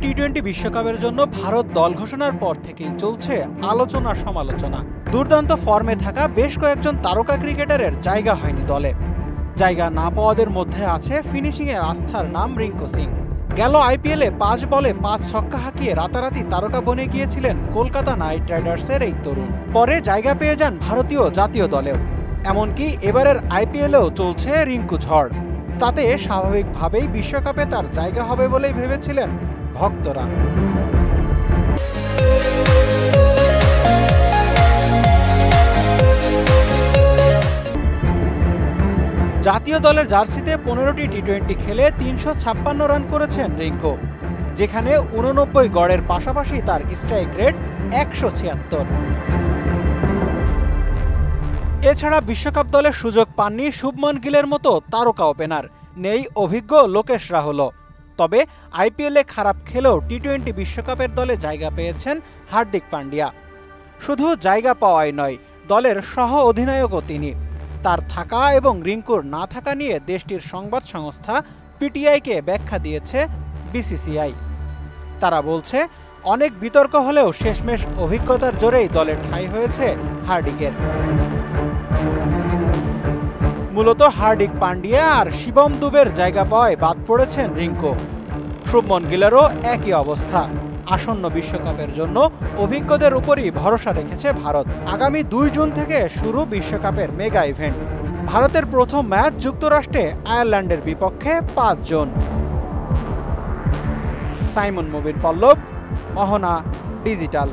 টি-20 বিশ্বকাপের জন্য ভারত দল ঘোষণার পর থেকেই চলছে আলোচনা সমালোচনা। দুর্দান্ত ফর্মে থাকা বেশ কয়েকজন তারকা ক্রিকেটারের জায়গা হয়নি দলে। জায়গা না পাওয়াদের মধ্যে আছে ফিনিশিংয়ের আস্থার নাম রিঙ্কু সিং। গেল আইপিএলে 5 বলে 5 ছক্কা হাঁকিয়ে রাতারাতি তারকা বনে গিয়েছিলেন কলকাতা নাইট রাইডার্সের এই তরুণ। পরে জায়গা পেয়ে যান ভারতীয় জাতীয় দলেও। এমনকি এবারের আইপিএলেও চলছে রিঙ্কু ঝড়। তাতে স্বাভাবিকভাবেই বিশ্বকাপে তার জায়গা হবে বলেই ভেবেছিলেন ভক্তরা। জাতীয় দলের জার্সিতে 15টি টি-20 খেলে 356 রান করেছেন রিঙ্কু, যেখানে 89 গড়ের পাশাপাশি তার স্ট্রাইক রেট 176। এছাড়া বিশ্বকাপ দলের সুযোগ পাননি শুভমন গিলের মতো তারকা ওপেনার, নেই অভিজ্ঞ লোকেশ রাহুলও। তবে আইপিএলে খারাপ খেলেও টি-20 বিশ্বকাপের দলে জায়গা পেয়েছেন হার্দিক পান্ডিয়া। শুধু জায়গা পাওয়াই নয়, দলের সহ অধিনায়কও তিনি। তার থাকা এবং রিঙ্কুর না থাকা নিয়ে দেশটির সংবাদ সংস্থা পিটিআইকে ব্যাখ্যা দিয়েছে বিসিসিআই। তারা বলছে, অনেক বিতর্ক হলেও শেষমেশ অভিজ্ঞতার জোরেই দলে ঠাঁই হয়েছে হার্দিকের। মূলত হার্দিক পান্ডিয়া আর শিবম দুবের জায়গা পাওয়ায় বাদ পড়েছেন রিঙ্কু। শুভমন গিলেরও একই অবস্থা। আসন্ন বিশ্বকাপের জন্য অভিজ্ঞদের উপরই ভরসা রেখেছে ভারত। আগামী 2 জুন থেকে শুরু বিশ্বকাপের মেগা ইভেন্ট। ভারতের প্রথম ম্যাচ যুক্তরাষ্ট্রে আয়ারল্যান্ডের বিপক্ষে 5 জুন। সাইমন মুবিন পল্লব, মোহনা ডিজিটাল।